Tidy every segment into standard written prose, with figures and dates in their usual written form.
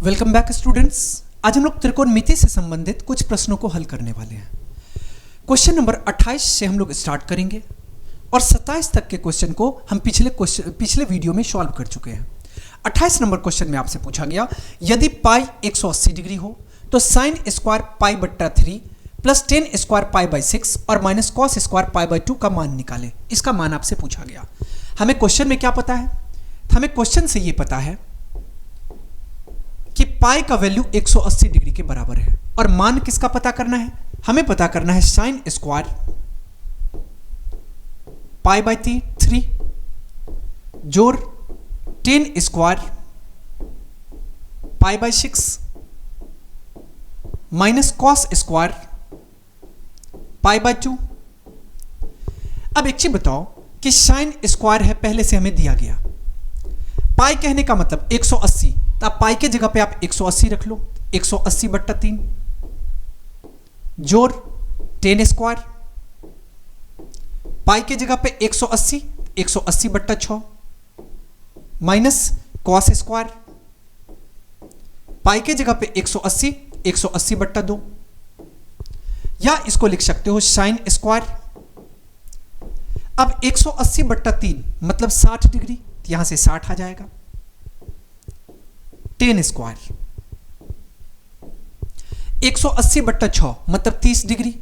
Welcome back students. आज हम लोग त्रिकोणमिति से संबंधित कुछ प्रश्नों को हल करने वाले हैं। क्वेश्चन नंबर 28 से हम लोग स्टार्ट करेंगे और 27 तक के क्वेश्चन को हम पिछले वीडियो में सॉल्व कर चुके हैं। 28 नंबर क्वेश्चन में आपसे पूछा गया, यदि पाई 180 डिग्री हो तो साइन स्क्वायर पाई बट्टा 3 plus ten square pi by 6 और minus cos square pi by 2 का मान निकालें। इसका मान आपसे पूछा गया। हमें क्वेश्चन में क्या पता है? हमें क्वेश्चन से ये पता है कि पाई का वैल्यू 180 डिग्री के बराबर है और मान किसका पता करना है? हमें पता करना है साइन स्क्वायर पाई बाई 3 जोड़ ten square pi by 6 minus cos square pi by 2। अब एक चीज बताओ कि साइन स्क्वायर है, पहले से हमें दिया गया। पाई कहने का मतलब 180, तो आप पाई के जगह पे आप 180 रख लो। 180 बट्टा 3 जोड़ टेन स्क्वायर पाई के जगह पे 180 बट्टा 6 माइनस कॉस स्क्वायर पाई के जगह पे 180 बट्टा 2, या इसको लिख सकते हो साइन स्क्वायर। अब 180 बट्टा 3 मतलब 60 डिग्री, यहां से 60 आ जाएगा। टेन स्क्वायर 180 बट्टा 6 मतलब 30 डिग्री,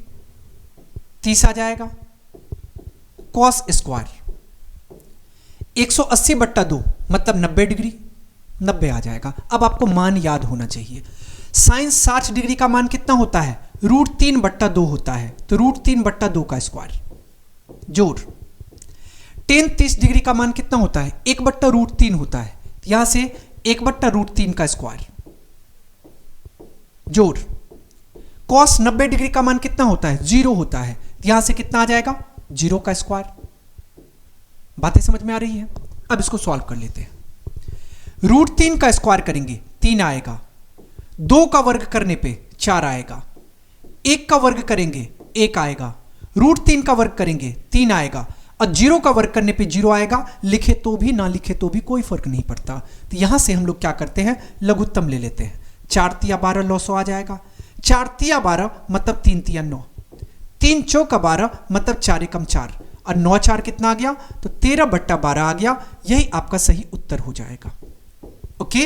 30 आ जाएगा। कॉस स्क्वायर 180 बट्टा 2 मतलब 90 डिग्री, 90 आ जाएगा। अब आपको मान याद होना चाहिए। साइन 60 डिग्री का मान कितना होता है? √3 बट्टा 2 होता है, तो √3 बट्टा 2 का स्क्वायर जोड़ टेन 30 डिग्री का मान कितना होता है? 1 बट्टा √3 होता है, यहां से 1 बट्टा √3 का स्क्वायर जोड़ कॉस 90 डिग्री का मान कितना होता है? 0 होता है, यहां से कितना आ जाएगा? 0 का स्क्वायर। बातें समझ में आ रही है? अब इसको सॉल्व कर लेते हैं। √3 का स्क्वायर करेंगे 3 आएगा, 2 का वर्ग करने पे 4 आएगा, 1 का वर्ग करेंगे 1 आएगा, √3 का वर्ग करेंगे 3 आएगा और 0 का वर्ग करने पे 0 आएगा। लिखे तो भी ना लिखे तो भी कोई फर्क नहीं पड़ता। तो यहां से हम लोग क्या करते हैं? लघुत्तम ले लेते हैं। 4 तिया 12 900 आ जाएगा। 4 तिया 12 मतलब 3 तिया 9, 3 चौका 12 मतलब 4 एकम 4 और 9 4 कितना आ गया? तो 13 बट्टा 12 आ गया। यही आपका सही उत्तर हो जाएगा। ओके,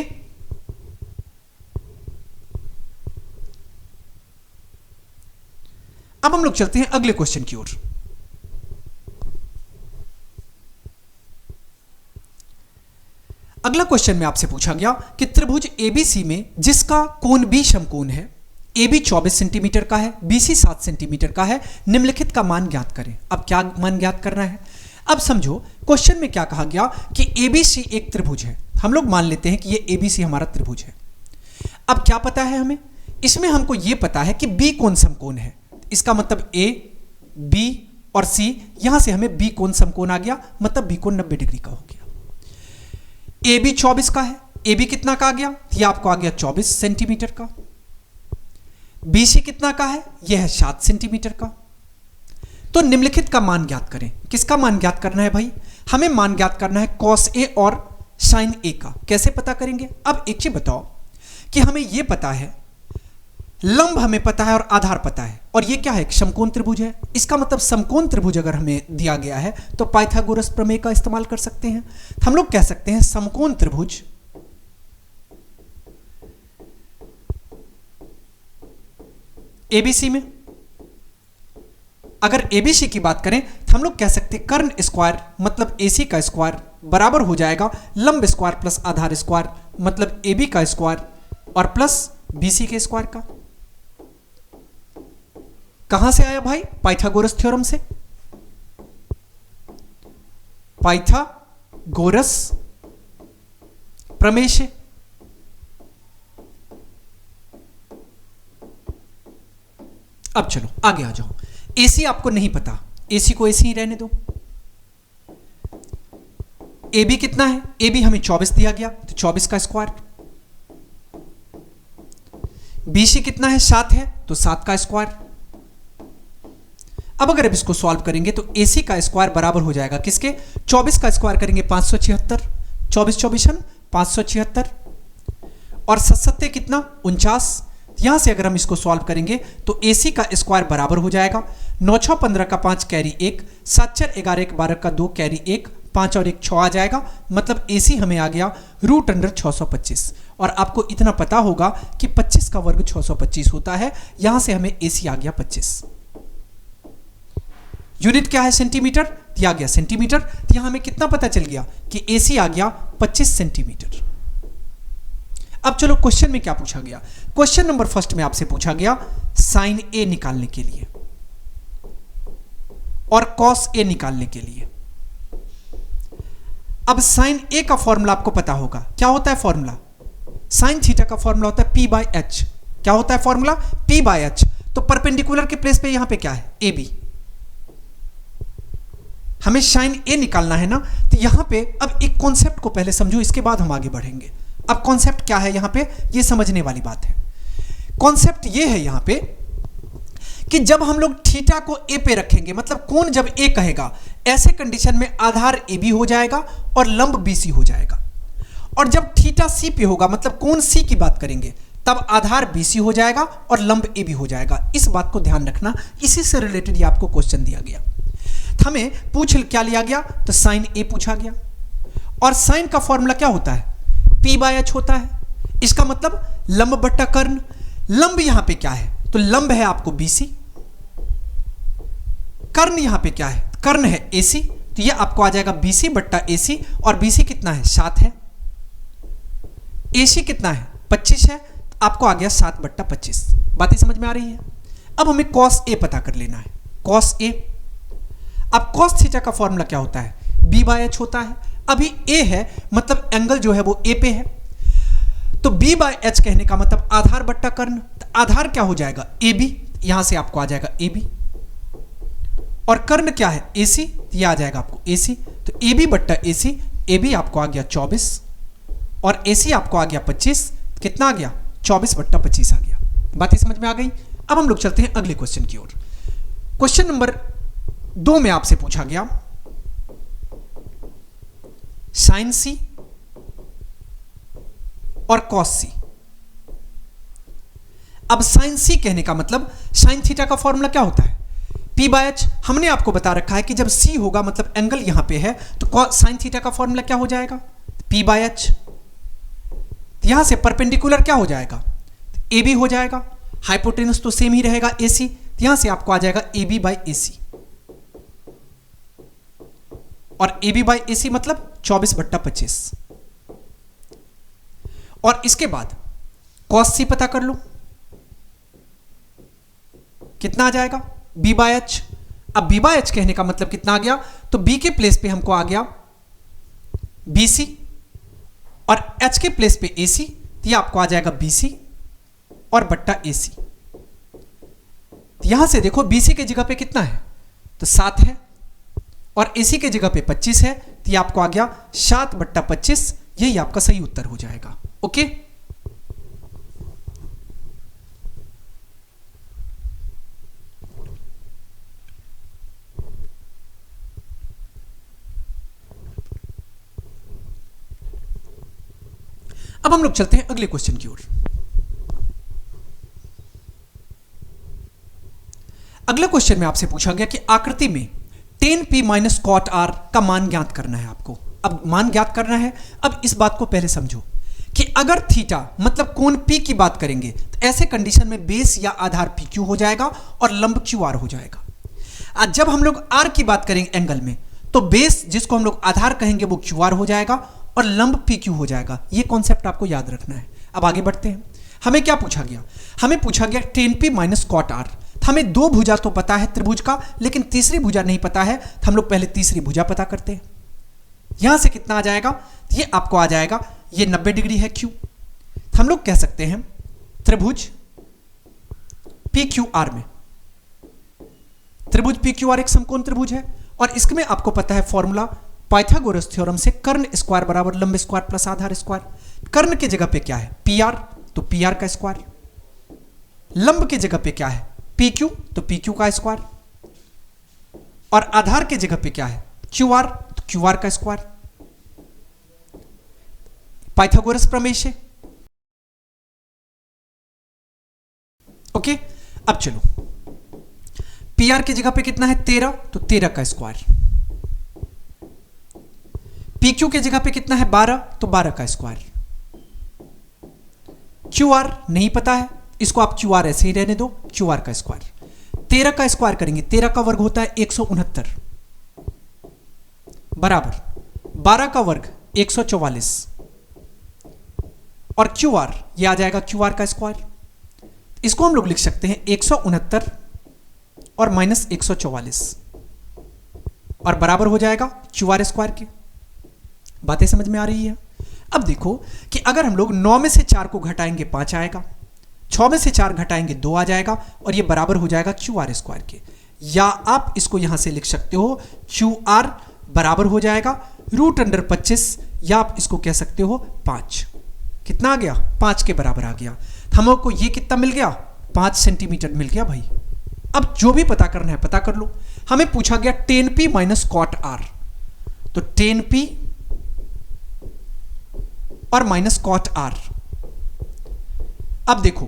अब हम लोग चलते हैं अगले क्वेश्चन की ओर। अगला क्वेश्चन में आपसे पूछा गया कि त्रिभुज एबीसी में जिसका कोण बी समकोण है, AB 24 सेंटीमीटर का है, BC 7 सेंटीमीटर का है, निम्नलिखित का मान ज्ञात करें। अब क्या मान ज्ञात करना है? अब समझो क्वेश्चन में क्या कहा गया कि ABC एक त्रिभुज है। हम लोग मान लेते हैं कि ये ABC हमारा त्रिभुज है। अब क्या पता है हमें? इसमें हमको यह पता है कि B कोण समकोण है। इसका मतलब A, B और C, यहां से हमें B कोण समकोण आ गया, मतलब B कोण 90 डिग्री का हो गया। AB 24 का है, AB कितना का आ गया? यह आपको आ गया 24 सेंटीमीटर का। BC कितना का है? यह है 7 सेंटीमीटर का। तो निम्नलिखित का मान ज्ञात करें। किसका मान ज्ञात करना है भाई? हमें मान ज्ञात करना है कॉस A और साइन A का। कैसे पता करेंगे? अब एक चीज बताओ कि हमें यह पता है, लंब हमें पता है और आधार पता है, और ये क्या है? समकोण त्रिभुज है। इसका मतलब समकोण त्रिभुज अगर हमें दिया गया है तो पाइथागोरस प्रमेय का इस्तेमाल कर सकते हैं। हम लोग कह सकते हैं समकोण त्रिभुज एबीसी में, अगर एबीसी की बात करें तो हम लोग कह सकते हैं कर्ण स्क्वायर मतलब एसी का स्क्वायर बराबर हो जाएगा लंब स्क्वायर प्लस आधार स्क्वायर मतलब एबी का स्क्वायर और प्लस बीसी के स्क्वायर का। कहां से आया भाई? पाइथागोरस थ्योरम से। पाइथागोरस प्रमेय से। अब चलो आगे आ जाओ। एसी आपको नहीं पता, एसी को एसी ही रहने दो। एबी कितना है? एबी हमें 24 दिया गया, तो 24 का स्क्वायर। बीसी कितना है? 7 है, तो 7 का स्क्वायर। अब अगर अब इसको सॉल्व करेंगे तो AC का स्क्वायर बराबर हो जाएगा किसके? 24 का स्क्वायर करेंगे 576, 24 24 576 और 7 कितना 49। यहां से अगर हम इसको सॉल्व करेंगे तो AC का स्क्वायर बराबर हो जाएगा 9 6 15 का 5 कैरी 1, 7 4 11 1 12 का 2 कैरी 1, 5 और 1 6 आ जाएगा। मतलब AC हमें आ गया √625। और आपको इतना पता होगा कि 25 का वर्ग 625 होता है। यहां से हमें AC आ गया 25। यूनिट क्या है सेंटीमीटर, दिया गया सेंटीमीटर। तो यहां हमें कितना पता चल गया कि AC आ गया 25 सेंटीमीटर। अब चलो क्वेश्चन में क्या पूछा गया। क्वेश्चन नंबर फर्स्ट में आपसे पूछा गया साइन A निकालने के लिए और कॉस A निकालने के लिए। अब साइन A का फॉर्मूला आपको पता होगा। क्या होता है फॉर्मूला, साइन थीटा का फॉर्मूला होता है P/H। क्या होता है फॉर्मूला P/H। तो परपेंडिकुलर के प्लेस पे यहां पे क्या है AB। हमें साइन A निकालना है ना, तो यहां पे अब एक कॉन्सेप्ट को पहले समझो, इसके बाद हम आगे बढ़ेंगे। अब कॉन्सेप्ट क्या है यहां पे, ये समझने वाली बात है। कॉन्सेप्ट ये है यहां पे कि जब हम लोग थीटा को A पे रखेंगे, मतलब कोण जब A कहेगा, ऐसे कंडीशन में आधार AB हो जाएगा और लंब BC हो जाएगा। और जब थीटा C पे होगा, मतलब कोण C की बात करेंगे, तब आधार BC हो जाएगा और लंब AB हो जाएगा। इस बात को ध्यान रखना, इसी से रिलेटेड ये आपको क्वेश्चन दिया गया। हमें पूछ क्या लिया गया, तो साइन A पूछा गया। और साइन का फॉर्मूला क्या होता है, P/H होता है। इसका मतलब लंब बट्टा कर्ण। लंब यहां पे क्या है, तो लंब है आपको BC, कर्ण यहां पे क्या है, कर्ण है AC। तो ये आपको आ जाएगा BC बट्टा AC। और BC कितना है 7 है, AC कितना है 25 है, आपको आ गया 7 बट्टा 25। बातें समझ में आ रही है। अब हमें cos A पता कर लेना है, cos A। अब cos थीटा का फॉर्मूला क्या होता है, B/H होता है। अभी A है, मतलब एंगल जो है वो A पे है, तो B/H कहने का मतलब आधार बट्टा कर्ण। तो आधार क्या हो जाएगा AB, यहां से आपको आ जाएगा AB। और कर्ण क्या है AC, ये आ जाएगा आपको AC। तो AB बट्टा AC, AB आपको आ गया 24 और AC आपको आ गया 25। कितना आ गया 24 बट्टा 25 आ गया। बातें समझ में आ गई। अब हम लोग चलते हैं अगले क्वेश्चन की ओर। क्वेश्चन नंबर 2 में आपसे पूछा गया साइन C और कॉस C। अब साइन C कहने का मतलब साइन थीटा का फॉर्मूला क्या होता है, P/H। हमने आपको बता रखा है कि जब C होगा, मतलब एंगल यहां पे है, तो साइन थीटा का फॉर्मूला क्या हो जाएगा P/H। यहां से परपेंडिकुलर क्या हो जाएगा, AB हो जाएगा। हाइपोटेनस तो सेम ही रहेगा AC। यहां से आपको आ जाएगा AB/AC। और AB/AC मतलब 24 बट्टा 25। और इसके बाद cos C पता कर लो, कितना आ जाएगा B/H। अब B/H कहने का मतलब कितना आ गया, तो B के प्लेस पे हमको आ गया BC और H के प्लेस पे AC। तो यह आपको आ जाएगा BC और बट्टा AC। तो यहां से देखो BC के जगह पे कितना है, तो 7 है और AC के जगह पे 25 है। तो ये आपको आ गया 7 बट्टा 25। यही आपका सही उत्तर हो जाएगा। ओके, अब हम लोग चलते हैं अगले क्वेश्चन की ओर। अगला क्वेश्चन में आपसे पूछा गया कि आकृति में tan P minus cot R का मान ज्ञात करना है आपको। अब मान ज्ञात करना है। अब इस बात को पहले समझो कि अगर थीटा मतलब कोण P की बात करेंगे, तो ऐसे कंडीशन में बेस या आधार PQ हो जाएगा और लंब QR हो जाएगा। आज जब हम लोग R की बात करेंगे एंगल में, तो बेस जिसको हम लोग आधार कहेंगे वो QR हो जाएगा और लंब PQ हो जाएगा। ये कॉन्सेप्ट आपको याद रखना है। अब आगे बढ़ते हैं। हमें क्या पूछा गया, हमें पूछा गया tan P minus cot R। हमें 2 भुजा तो पता है त्रिभुज का, लेकिन तीसरी भुजा नहीं पता है। तो हम लोग पहले तीसरी भुजा पता करते हैं। यहां से कितना आ जाएगा, ये आपको आ जाएगा, ये 90 डिग्री है Q। हम लोग कह सकते हैं त्रिभुज PQR में, त्रिभुज PQR एक समकोण त्रिभुज है। और इसमें आपको पता है फॉर्मूला पाइथागोरस थ्योरम से कर्ण स्क्वायर बराबर लंब स्क्वायर प्लस आधार स्क्वायर। कर्ण की जगह पे क्या है PR, तो PR का स्क्वायर। लंब की जगह पे क्या है PQ, तो PQ का स्क्वायर। और आधार की जगह पे क्या है QR, तो QR का स्क्वायर। पाइथागोरस प्रमेय से चलो, पी आर की जगह पे कितना है 13, तो 13 का स्क्वायर। पी क्यू की जगह पे कितना है 12, तो 12 का स्क्वायर। क्यू आर नहीं पता है, इसको आप क्यू आर ऐसे ही रहने दो, क्यू आर का स्क्वायर। 13 का स्क्वायर करेंगे, 13 का वर्ग होता है 169 बराबर 12 का वर्ग 144 और क्यू आर ये आ जाएगा क्यू आर का स्क्वायर। इसको हम लोग लिख सकते हैं 169 और माइनस 144 और बराबर हो जाएगा क्यू आर स्क्वायर के। बातें समझ में आ रही है? अब देखो कि अगर हम लोग 9 में से 4 को घटाएंगे 5 आएगा, 6 में से 4 घटाएंगे 2 आ जाएगा और ये बराबर हो जाएगा क्यू आर स्क्वायर के। या आप इसको यहां से लिख सकते हो क्यू आर बराबर हो जाएगा √25 या आप इसको कह सकते हो 5। कितना आ गया? 5 के बराबर आ गया। हमको ये कितना मिल गया? 5 सेंटीमीटर मिल गया भाई। अब जो भी पता करना है पता कर लो। हमें पूछा गया tan P minus cot R, तो tan P और माइनस कॉट आर। अब देखो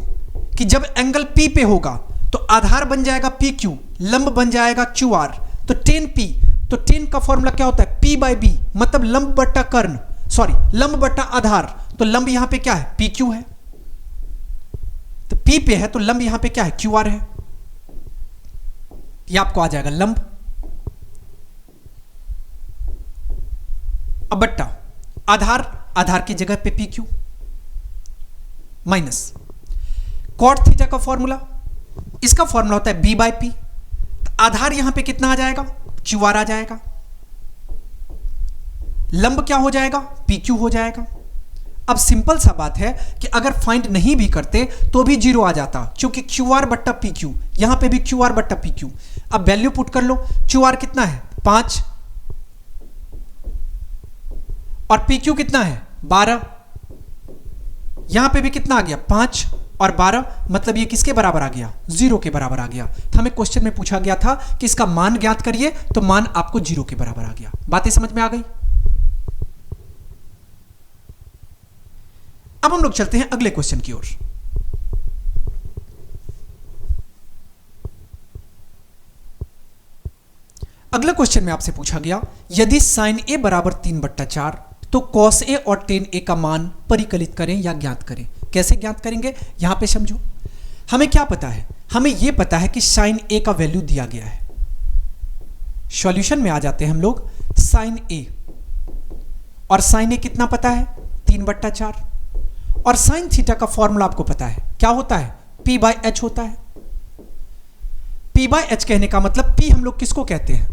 कि जब एंगल P पे होगा तो आधार बन जाएगा PQ, लंब बन जाएगा QR। तो tan P, तो tan का फॉर्मूला क्या होता है? P बाई B, मतलब लंब बट्टा कर्ण, सॉरी लंब बट्टा आधार। तो लंब यहां पे क्या है? PQ है। तो P पे है तो लंब यहां पे क्या है? QR है। ये आपको आ जाएगा लंब। अब बट्टा आधार, आधार की जगह पे PQ माइनस कॉट थीटा का फॉर्मूला, इसका फॉर्मूला होता है B बाई P। आधार यहां पे कितना आ जाएगा? QR आ जाएगा। लंब क्या हो जाएगा? PQ हो जाएगा। अब सिंपल सा बात है कि अगर फाइंड नहीं भी करते तो भी 0 आ जाता, क्योंकि QR बट्टा PQ, यहां पे भी QR बट्टा PQ। अब वैल्यू पुट कर लो। QR कितना है? 5 और PQ कितना है? 12। यहां पे भी कितना आ गया? 5 और 12, मतलब ये किसके बराबर आ गया? 0 के बराबर आ गया। तो हमें क्वेश्चन में पूछा गया था कि इसका मान ज्ञात करिए, तो मान आपको 0 के बराबर आ गया। बातें समझ में आ गई? अब हम लोग चलते हैं अगले क्वेश्चन की ओर। अगले क्वेश्चन में आपसे पूछा गया यदि साइन ए बराबर 3/4 तो कॉस ए और टेन ए का मान परिकलित करें या ज्ञात करें। कैसे ज्ञात करेंगे यहां पे समझो। हमें क्या पता है? हमें यह पता है कि साइन ए का वैल्यू दिया गया है। सॉल्यूशन में आ जाते हैं हम लोग। साइन ए और साइन ए कितना पता है? 3/4 और साइन थीटा का फॉर्मूला आपको पता है क्या होता है? P बाई एच होता है। P बाई एच कहने का मतलब P हम लोग किसको कहते हैं?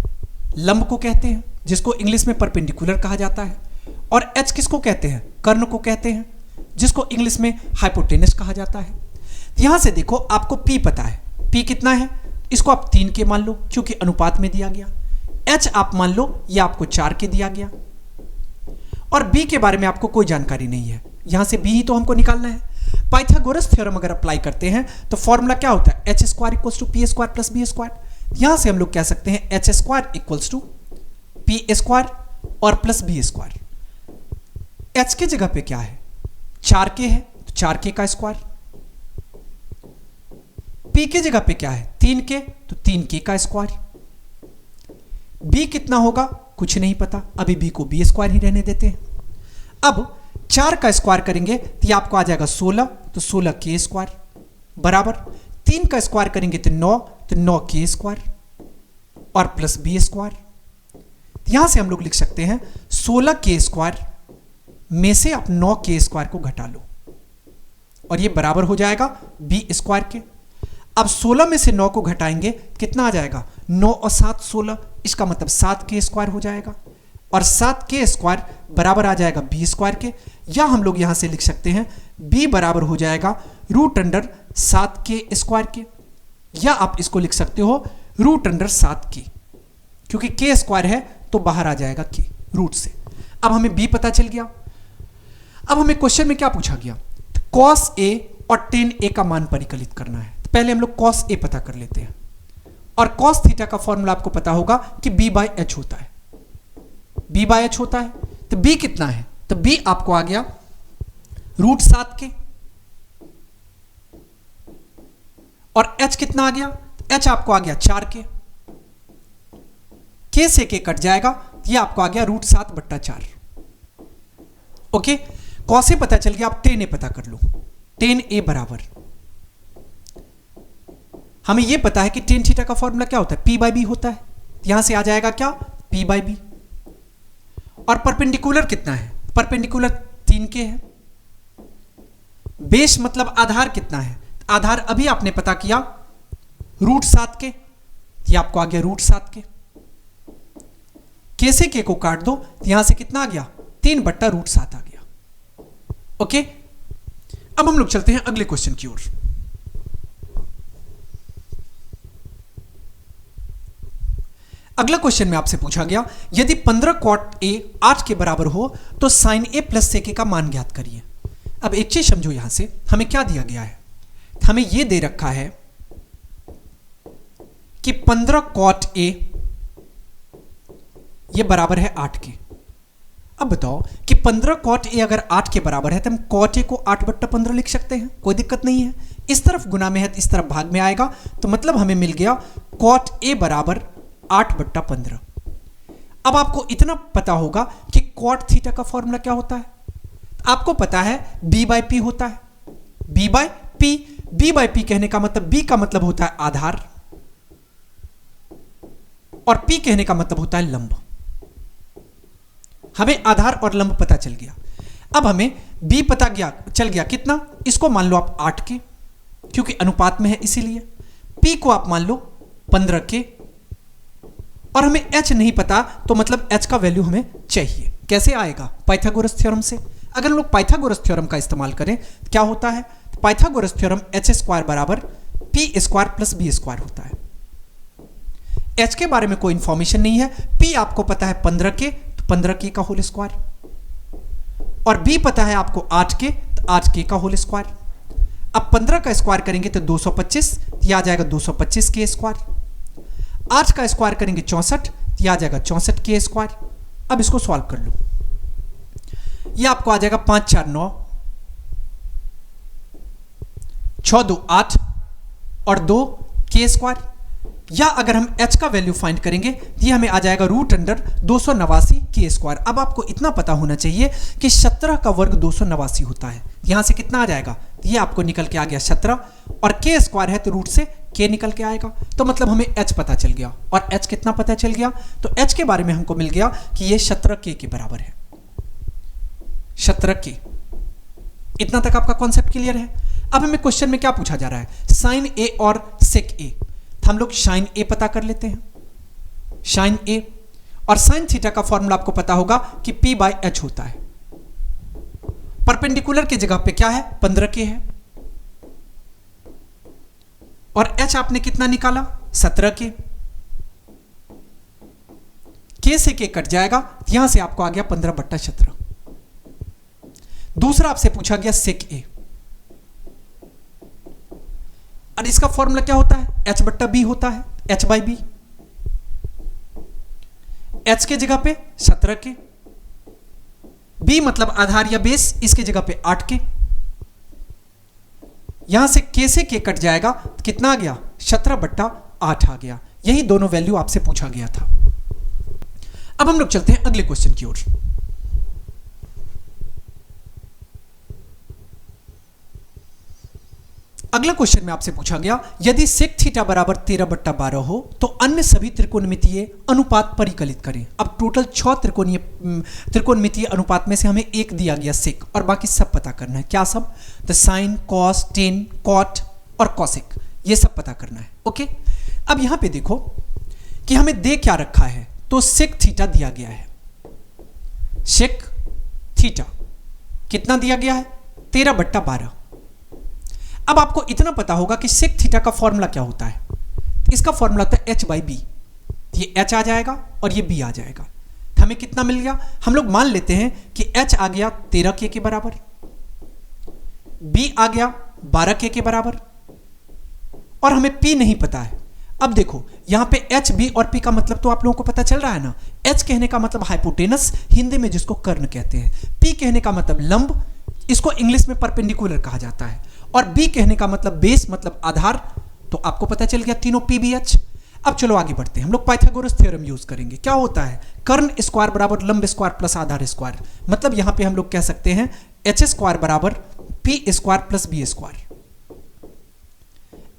लंब को कहते हैं, जिसको इंग्लिश में परपेंडिकुलर कहा जाता है। और H किसको कहते हैं? कर्ण को कहते हैं, जिसको इंग्लिश में हाइपोटेनस कहा जाता है। यहां से देखो आपको P पता है। P कितना है? इसको आप 3 के मान लो क्योंकि अनुपात में दिया गया। H आप मान लो ये आपको 4 के दिया गया। और B के बारे में आपको कोई जानकारी नहीं है, यहां से B ही तो हमको निकालना है। पाइथागोरस थ्योरम अगर अप्लाई करते हैं तो फॉर्मूला क्या होता है? H square equals to P square plus B square. यहां से हम लोग कह सकते हैं H square equals to P square और प्लस B स्क्वायर। H की जगह पे क्या है? 4K है तो 4K का स्क्वायर। P की जगह पे क्या है? 3K तो 3K का स्क्वायर। B कितना होगा? कुछ नहीं पता, अभी B को B स्क्वायर ही रहने देते हैं। अब 4 का स्क्वायर करेंगे तो ये आपको आ जाएगा 16, तो 16K स्क्वायर बराबर 3 का स्क्वायर करेंगे तो 9, तो 9K स्क्वायर और प्लस B स्क्वायर। यहां से हम लोग लिख सकते हैं 16K स्क्वायर में से आप 9K स्क्वायर को घटा लो और ये बराबर हो जाएगा B स्क्वायर के। अब 16 में से 9 को घटाएंगे कितना आ जाएगा? 9 और 7 16, इसका मतलब 7K स्क्वायर हो जाएगा और 7K स्क्वायर बराबर आ जाएगा B स्क्वायर के। या हम लोग यहां से लिख सकते हैं B बराबर हो जाएगा √7K स्क्वायर के, या आप इसको लिख सकते हो √7K, क्योंकि K स्क्वायर है तो बाहर आ जाएगा K रूट से। अब हमें B पता चल गया। अब हमें क्वेश्चन में क्या पूछा गया? कॉस A और टेन A का मान परिकलित करना है। तो पहले हम लोग कॉस A पता कर लेते हैं और कॉस थीटा का फॉर्मूला आपको पता होगा कि B बाई एच होता है। B बाई एच होता है तो B कितना है? तो B आपको आ गया √7K और h कितना आ गया, h आपको आ गया 4k, k से k कट जाएगा, ये आपको आ गया √7/4। ओके, कौन से पता चल गया, आप tan a पता कर लो। tan a बराबर, हमें यह पता है कि tan थीटा का फॉर्मूला क्या होता है, p/b होता है, यहां से आ जाएगा क्या, p/b। और परपेंडिकुलर कितना है, परपेंडिकुलर 3k है। बेस मतलब आधार कितना है, आधार अभी आपने पता किया √7k, ये आपको आ गया √7k। k से k को काट दो, यहां से कितना आ गया, 3/√7 आ गया। ओके, अब हम लोग चलते हैं अगले क्वेश्चन की ओर। अगला क्वेश्चन में आपसे पूछा गया, यदि 15 cot a 8 के बराबर हो तो sin a plus sec a का मान ज्ञात करिए। अब एक चीज समझो, यहां से हमें क्या दिया गया है, हमें यह दे रखा है कि 15 cot a यह बराबर है 8 के। अब बताओ कि 15 cot a अगर 8 के बराबर है तो हम cot a को 8/15 लिख सकते हैं, कोई दिक्कत नहीं है। इस तरफ गुना में है तो इस तरफ भाग में आएगा, तो मतलब हमें मिल गया cot a बराबर 8/15। अब आपको इतना पता होगा कि cot थीटा का फॉर्मूला क्या होता है, आपको पता है b/p होता है, b/p। b/p कहने का मतलब, b का मतलब होता है आधार और p कहने का मतलब होता है लंब। हमें आधार और लंब पता चल गया। अब हमें b पता चल गया कितना, इसको मान लो आप 8 के, क्योंकि अनुपात में है इसीलिए। p को आप मान लो 15 के, और हमें h नहीं पता, तो मतलब h का वैल्यू हमें चाहिए। कैसे आएगा, पाइथागोरस थ्योरम से। अगर हम लोग पाइथागोरस थ्योरम का इस्तेमाल करें क्या होता है, पाइथागोरस थ्योरम h² बराबर p² प्लस b² होता है। h के बारे में कोई इंफॉर्मेशन नहीं है, p आपको पता है 15 के, तो 15k का होल स्क्वायर, और b पता है आपको 8 के, तो 8k का होल स्क्वायर। अब 15 का स्क्वायर करेंगे तो 225, यह आ जाएगा 225k²। 8 का स्क्वायर करेंगे 64, यह आ जाएगा 64k²। अब इसको सॉल्व कर लो, यह आपको आ जाएगा 5 4 9, 6 2 8 और 2k²। या अगर हम h का वैल्यू फाइंड करेंगे, ये हमें आ जाएगा √289k²। अब आपको इतना पता होना चाहिए कि 17 का वर्ग 289 होता है। यहां से कितना आ जाएगा, ये आपको निकल के आ गया 17, और k² है तो रूट से k निकल के आएगा, तो मतलब हमें h पता चल गया। और h कितना पता चल गया, तो h के बारे में हमको मिल गया कि ये 17k के बराबर है, 17k। इतना तक आपका कॉन्सेप्ट क्लियर है। अब हमें क्वेश्चन में क्या पूछा जा रहा है, sin a और sec a। हम लोग sin a पता कर लेते हैं, sin a, और sin थीटा का फॉर्मूला आपको पता होगा कि p/h होता है। परपेंडिकुलर की जगह पे क्या है, 15k है, और h आपने कितना निकाला, 17k। k से k कट जाएगा, यहां से आपको आ गया 15/17। दूसरा आपसे पूछा गया sec a, और इसका फॉर्मूला क्या होता है, h/b होता है, h/b। h के जगह पे 17k, b मतलब आधार या बेस, इसके जगह पे 8k। यहां से k से k कट जाएगा, कितना आ गया, 17/8 आ गया। यही दोनों वैल्यू आपसे पूछा गया था। अब हम लोग चलते हैं अगले क्वेश्चन की ओर। अगला क्वेश्चन में आपसे पूछा गया, यदि sec थीटा बराबर 13/12 हो तो अन्य सभी त्रिकोणमितीय अनुपात परिकलित करें। अब टोटल 6 त्रिकोणमितीय अनुपात में से हमें एक दिया गया sec, और बाकी सब पता करना है। क्या सब, तो sin, cos, tan, cot और cosec, ये सब पता करना है। ओके, अब यहां पे देखो कि हमें दे क्या रखा है, तो sec थीटा दिया गया है। sec थीटा कितना दिया गया है, 13/12। अब आपको इतना पता होगा कि sec थीटा का फॉर्मूला क्या होता है, इसका फॉर्मूला होता है h/b। ये h आ जाएगा और ये b आ जाएगा, हमें कितना मिल गया, हम लोग मान लेते हैं कि h आ गया 13k के बराबर, b आ गया 12k के बराबर, और हमें p नहीं पता है। अब देखो यहां पे h, b और p का मतलब तो आप लोगों को पता चल रहा है ना। h कहने का मतलब हाइपोटेनस, हिंदी में जिसको कर्ण कहते हैं। p कहने का मतलब लंब, इसको इंग्लिश में परपेंडिकुलर कहा जाता है। और b कहने का मतलब बेस मतलब आधार, तो आपको पता चल गया तीनों पी बी एच। अब चलो आगे बढ़ते हैं, हम लोग पाइथागोरस थ्योरम यूज करेंगे। क्या होता है? कर्ण स्क्वायर बराबर लंब स्क्वायर प्लस आधार स्क्वायर। मतलब यहां पे हम लोग कह सकते हैं एच स्क्वायर बराबर P square plus B square.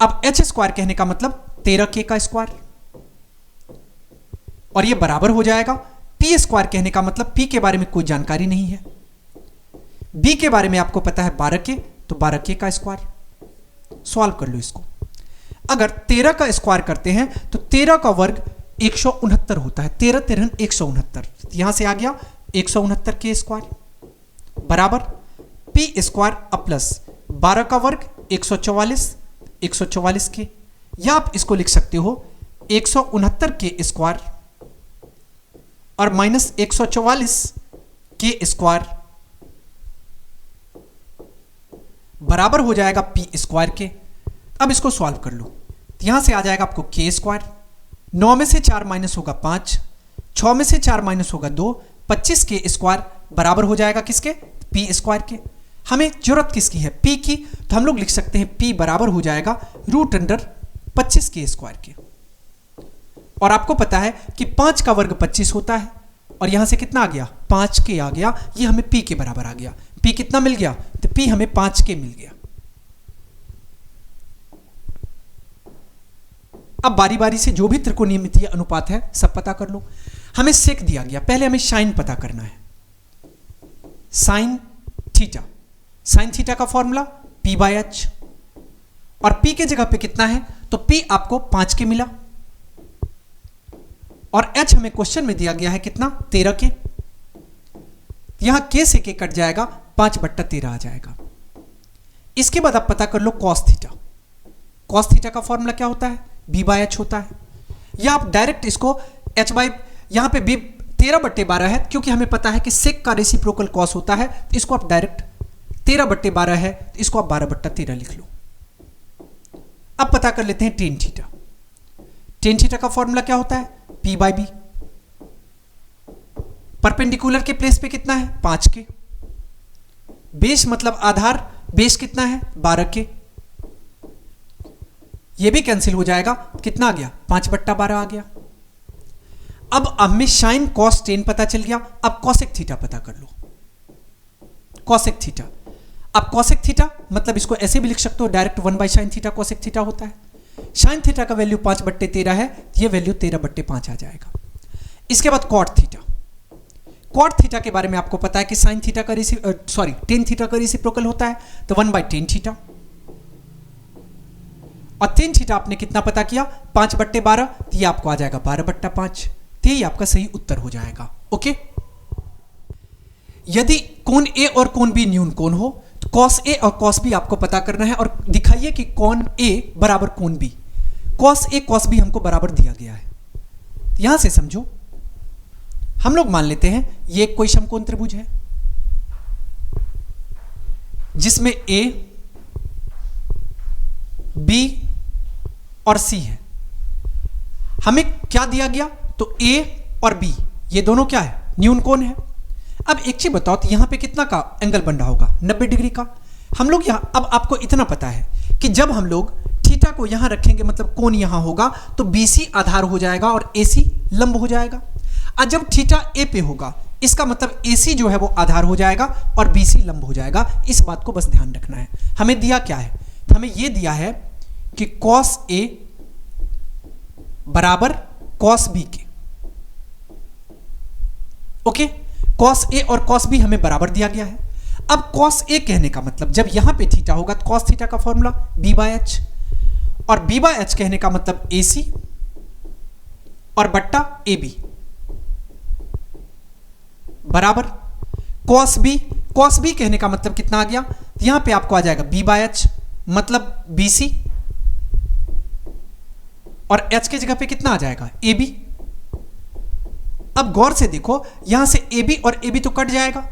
अब एच स्क्वायर कहने का मतलब 13k का स्क्वायर, और ये बराबर हो जाएगा पी स्क्वायर कहने का मतलब पी के बारे में कोई जानकारी नहीं है, बी के बारे में आपको पता है 12k, तो 12k का स्क्वायर। सॉल्व कर लो इसको। अगर 13 का स्क्वायर करते हैं तो 13 का वर्ग 169 होता है, 13 13 169, यहां से आ गया 169 के स्क्वायर बराबर पी स्क्वायर प्लस 12 का वर्ग 144 के, या आप इसको लिख सकते हो 169 के स्क्वायर और माइनस 144 के स्क्वायर बराबर हो जाएगा पी स्क्वायर के। अब इसको सॉल्व कर लो, यहां से आ जाएगा आपको के स्क्वायर, 9 में से 4 माइनस होगा 5, 6 में से 4 माइनस होगा 2, 25 के स्क्वायर बराबर हो जाएगा किसके? पी स्क्वायर के। हमें जरूरत किसकी है? पी की, तो हम लोग लिख सकते हैं पी बराबर हो जाएगा √25 के स्क्वायर के। और आपको पता है कि 5 का वर्ग 25 होता है, और यहां से कितना आ गया? 5k आ गया, ये हमें पी के बराबर आ गया। पी कितना मिल गया? तो पी हमें 5k मिल गया। अब बारी बारी से जो भी त्रिकोणमितीय अनुपात है सब पता कर लो। हमें सेक दिया गया, पहले हमें साइन पता करना है। साइन थीटा, साइन थीटा का फॉर्मूला p/h, और p के जगह पे कितना है? तो p आपको 5k मिला, और h हमें क्वेश्चन में दिया गया है कितना? 13k। यहां k से k कट जाएगा, 5/13 आ जाएगा। इसके बाद आप पता कर लो cos थीटा। cos थीटा का फॉर्मूला क्या होता है? b/h होता है, या आप डायरेक्ट इसको h बाई, यहां पे b 13/12 है, क्योंकि हमें पता है कि सेक का रेसिप्रोकल cos होता है, तो इसको आप डायरेक्ट 13/12 है, तो इसको आप 12/13 लिख लो। अब पता कर लेते हैं टेन थीटा। टेन थीटा का फॉर्मूला क्या होता है? p/b। परपेंडिकुलर के प्लेस पे कितना है? 5k। बेस मतलब आधार, बेस कितना है? 12k। ये भी कैंसिल हो जाएगा, कितना आ गया? 5/12 आ गया। अब हमें साइन कॉस टेन पता चल गया, अब कॉसेक थीटा पता कर लो। कॉसेक थीटा, अब कॉसेक थीटा मतलब इसको ऐसे भी लिख सकते हो direct 1/sin theta cosec theta होता है। साइन थीटा का वैल्यू 5/13 है, ये वैल्यू 13/5 आ जाएगा। इसके बाद कॉट थीटा। कॉट थीटा के बारे में आपको पता है कि साइन थीटा का टेन थीटा का रेसिप्रोकल होता है, तो 1/tan थीटा, और tan थीटा आपने कितना पता किया? 5/12, तो ये आपको आ जाएगा 12/5, तो ये आपका सही उत्तर हो जाएगा। ओके। यदि कोण ए और कोण बी न्यून कोण हो तो cos ए और cos बी आपको पता करना है, और दिखाइए कि कोण ए बराबर कोण बी। cos ए cos बी हमको बराबर दिया गया है, यहां से समझो। हम लोग मान लेते हैं ये कोई समकोण त्रिभुज है जिसमें ए, बी और सी है। हमें क्या दिया गया? तो ए और बी ये दोनों क्या है? न्यून कोण है। अब एक चीज बताओ, तो यहां पे कितना का एंगल बन रहा होगा? 90 डिग्री का। हम लोग यहां, अब आपको इतना पता है कि जब हम लोग थीटा को यहां रखेंगे, मतलब कोण यहां होगा, तो BC आधार हो जाएगा और AC लंब हो जाएगा। और जब थीटा ए पे होगा, इसका मतलब AC जो है वो आधार हो जाएगा और BC लंब हो जाएगा। इस बात को बस ध्यान रखना है। हमें दिया क्या है? तो हमें यह दिया है कि cos A बराबर cos B के। ओके, cos A और cos B हमें बराबर दिया गया है। अब cos A कहने का मतलब जब यहां पे थीटा होगा तो cos थीटा का फॉर्मूला b/h, और b/h कहने का मतलब AC और बट्टा AB बराबर cos B। cos B कहने का मतलब कितना आ गया? यहां पे आपको आ जाएगा b/h मतलब BC, और h के जगह पे कितना आ जाएगा? AB। अब गौर से देखो, यहां से AB और AB तो कट जाएगा,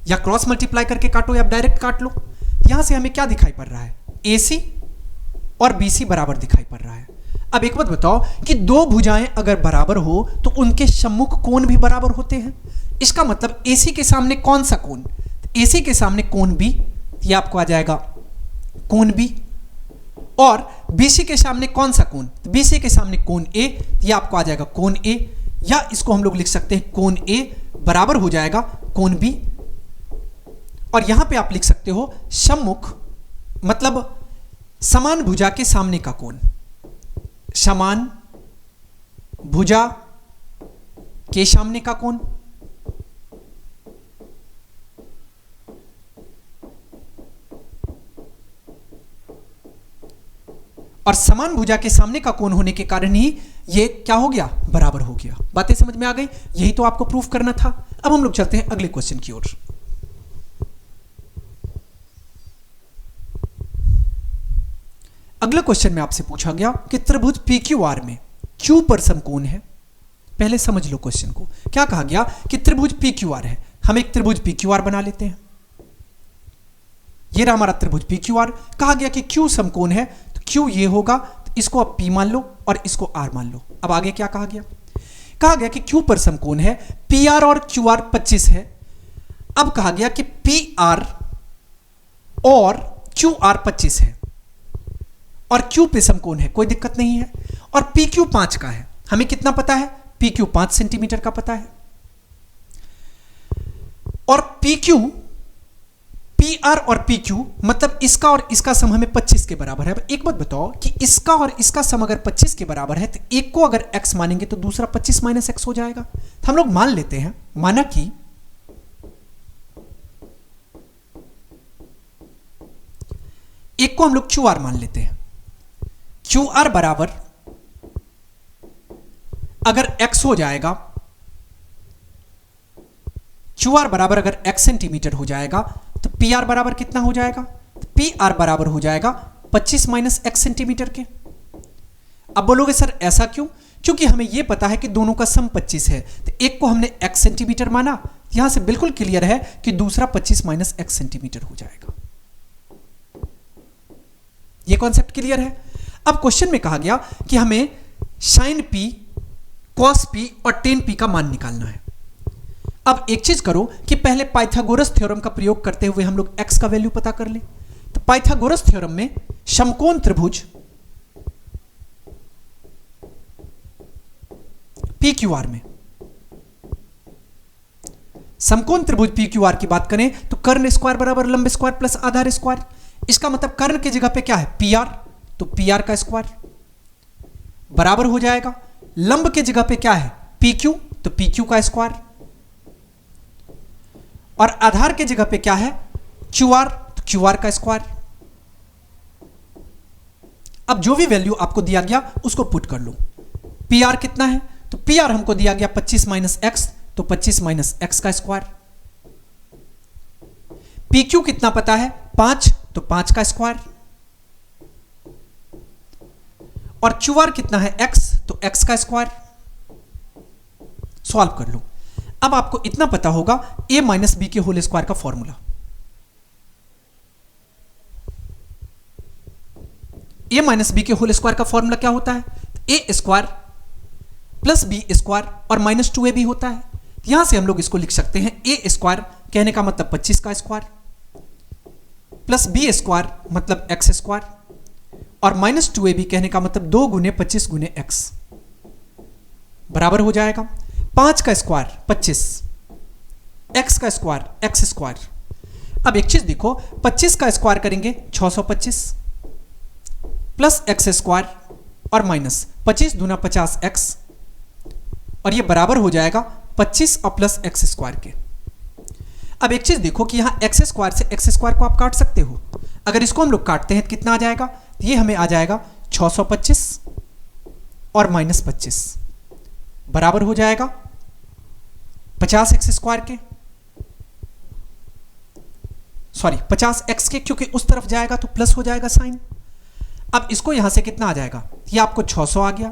या क्रॉस मल्टीप्लाई करके काटो या डायरेक्ट काट लो। यहां से हमें क्या दिखाई पड़ रहा है? AC और BC बराबर दिखाई पड़ रहा है। अब एक बात बताओ कि दो भुजाएं अगर बराबर हो तो उनके सम्मुख कोण भी बराबर होते हैं। इसका मतलब AC के सामने कौन सा कोण? AC के सामने कोण B, ये आपको आ जाएगा कोण B, और BC के सामने कौन सा कोण, BC के सामने कोण A, ये आपको आ जाएगा कोण A, या इसको हम लोग लिख सकते हैं कोण A बराबर हो जाएगा कोण B। और यहां पे आप लिख सकते हो सम्मुख मतलब समान भुजा के सामने का कोण, समान भुजा के सामने का कोण। और समान भुजा के सामने का कोण होने के कारण ही ये क्या हो गया, बराबर हो गया। बातें समझ में आ गई, यही तो आपको प्रूफ करना था। अब हम लोग चलते हैं अगले क्वेश्चन की ओर। अगला क्वेश्चन में आपसे पूछा गया कि त्रिभुज PQR में Q पर समकोण है। पहले समझ लो क्वेश्चन को। क्या कहा गया कि त्रिभुज PQR है, हम एक त्रिभुज PQR बना लेते हैं। ये रहा हमारा त्रिभुज PQR। कहा गया कि Q समकोण है, तो Q ये होगा, तो इसको आप P मान लो और इसको R मान लो। अब आगे क्या कहा गया, कहा गया कि Q पर समकोण है, PR और QR 25 है। अब कहा गया कि PR और QR 25 है और Q पे समकोण है, कोई दिक्कत नहीं है। और PQ 5 का है, हमें कितना पता है, PQ 5 सेंटीमीटर का पता है। और PR और PQ मतलब इसका और इसका सम हमें 25 के बराबर है। अब एक बात बताओ कि इसका और इसका सम अगर 25 के बराबर है तो एक को अगर x मानेंगे तो दूसरा 25 माइनस x हो जाएगा। तो हम लोग मान लेते हैं, माना कि एक को हम लोग QR मान लेते हैं। QR बराबर अगर x हो जाएगा, QR बराबर अगर x सेंटीमीटर हो जाएगा तो PR बराबर कितना हो जाएगा, तो PR बराबर हो जाएगा 25 माइनस x सेंटीमीटर के। अब बोलोगे सर ऐसा क्यों, क्योंकि हमें यह पता है कि दोनों का सम 25 है, तो एक को हमने x सेंटीमीटर माना, यहां से बिल्कुल क्लियर है कि दूसरा 25 माइनस x सेंटीमीटर हो जाएगा। यह कॉन्सेप्ट क्लियर है। अब क्वेश्चन में कहा गया कि हमें sin P, cos P और tan P का मान निकालना है। अब एक चीज करो कि पहले पाइथागोरस थ्योरम का प्रयोग करते हुए हम लोग x का वैल्यू पता कर ले। तो पाइथागोरस थ्योरम में समकोण त्रिभुज PQR में, समकोण त्रिभुज PQR की बात करें तो कर्ण स्क्वायर बराबर लंब स्क्वायर प्लस आधार स्क्वायर। इसका मतलब कर्ण की जगह पे क्या है, PR, तो PR का स्क्वायर बराबर हो जाएगा, लंब के जगह पे क्या है PQ, तो PQ का स्क्वायर, और आधार के जगह पे क्या है QR, तो QR का स्क्वायर। अब जो भी वैल्यू आपको दिया गया उसको पुट कर लो। PR कितना है, तो PR हमको दिया गया 25 माइनस x, तो 25 माइनस x का स्क्वायर। PQ कितना पता है 5, तो 5 का स्क्वायर। और QR कितना है x, तो x का स्क्वायर। सॉल्व कर लो। अब आपको इतना पता होगा a माइनस बी के होल स्क्वायर का फॉर्मूला। a माइनस बी के होल स्क्वायर का फॉर्मूला क्या होता है, a square plus B square और माइनस 2ab होता है। यहां से हम लोग इसको लिख सकते हैं a स्क्वायर कहने का मतलब 25 का स्क्वायर प्लस बी स्क्वायर मतलब x स्क्वायर और माइनस 2ab कहने का मतलब 2 गुने 25 गुने x बराबर हो जाएगा 5 का स्क्वायर 25, x का स्क्वायर x स्क्वायर। अब एक चीज देखो, 25 का स्क्वायर करेंगे 625 प्लस x स्क्वायर और माइनस 25 दूना 50x, और ये बराबर हो जाएगा 25 और प्लस x स्क्वायर के। अब एक चीज देखो कि यहां x स्क्वायर से x स्क्वायर को आप काट सकते हो। अगर इसको हम लोग काटते हैं तो कितना आ जाएगा, ये हमें आ जाएगा 625 और माइनस 25 बराबर हो जाएगा 50x स्क्वायर के, सॉरी 50x के, क्योंकि उस तरफ जाएगा तो प्लस हो जाएगा साइन। अब इसको यहां से कितना आ जाएगा, ये आपको 600 आ गया,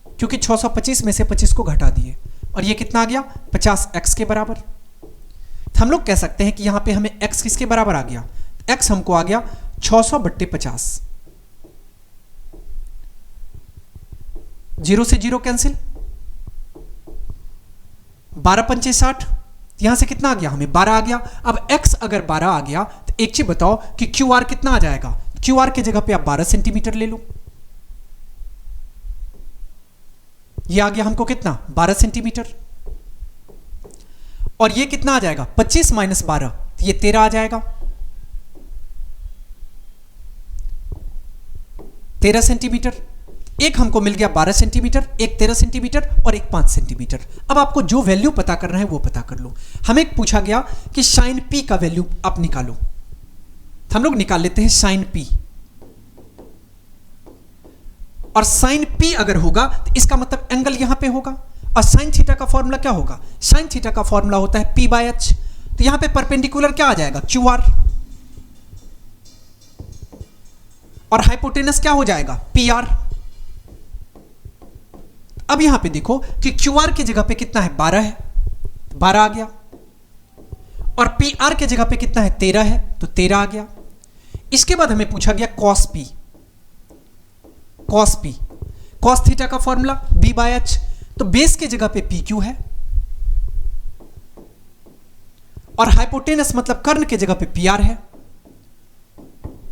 क्योंकि 625 में से 25 को घटा दिए, और ये कितना आ गया 50x के बराबर। तो हम लोग कह सकते हैं कि यहां पे हमें x किसके बराबर आ गया, x हमको आ गया 600/50, 0 से 0 कैंसिल, 12×5 = 60, यहां से कितना आ गया हमें 12 आ गया। अब x अगर 12 आ गया तो एक चीज बताओ कि QR कितना आ जाएगा, QR की जगह पे आप 12 सेंटीमीटर ले लो। ये आ गया हमको कितना 12 सेंटीमीटर, और ये कितना आ जाएगा 25 माइनस 12, ये 13 आ जाएगा, 13 सेंटीमीटर। एक हमको मिल गया 12 सेंटीमीटर, एक 13 सेंटीमीटर और एक 5 सेंटीमीटर। अब आपको जो वैल्यू पता करना है वो पता कर लो। हमें पूछा गया कि साइन पी का वैल्यू आप निकालो, हम लोग निकाल लेते हैं साइन पी। और साइन पी अगर होगा तो इसका मतलब एंगल यहां पे होगा, और साइन थीटा का फॉर्मूला क्या होगा, साइन थीटा का फॉर्मूला होता है पी बाय एच। तो यहां पे परपेंडिकुलर क्या आ जाएगा क्यू आर, और हाइपोटेनस क्या हो जाएगा पी आर। अब यहां पे देखो कि क्यू आर की जगह पे कितना है 12 है, 12 आ गया, और पी आर की जगह पे कितना है 13 है, तो 13 आ गया। इसके बाद हमें पूछा गया cos P, cos P, cos theta का फॉर्मूला बी बाय एच, तो बेस की जगह पे पी क्यू है, और हाइपोटेनस मतलब कर्ण की जगह पे पी आर है।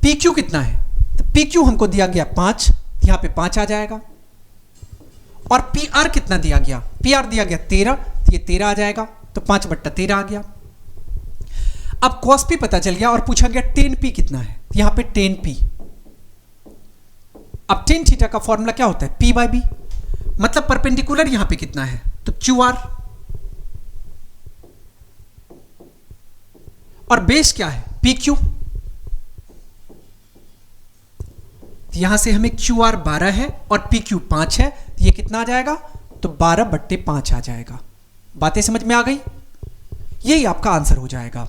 पी क्यू कितना है, तो पी क्यू हमको दिया गया 5, यहां पे 5 आ जाएगा, और पी आर कितना दिया गया, पी आर दिया गया 13, तो ये 13 आ जाएगा, तो 5/13 आ गया। अब कॉस पी पता चल गया, और पूछा गया टेन पी कितना है, यहां पे टेन पी। अब टेन थीटा का फॉर्मूला क्या होता है पी बाय बी, मतलब परपेंडिकुलर यहां पे कितना है, तो क्यू आर, और बेस क्या है पी क्यू। यहां से हमें क्यू आर 12 है और पी क्यू 5 है, ये कितना आ जाएगा, तो 12/5 आ जाएगा। बातें समझ में आ गई, यही आपका आंसर हो जाएगा।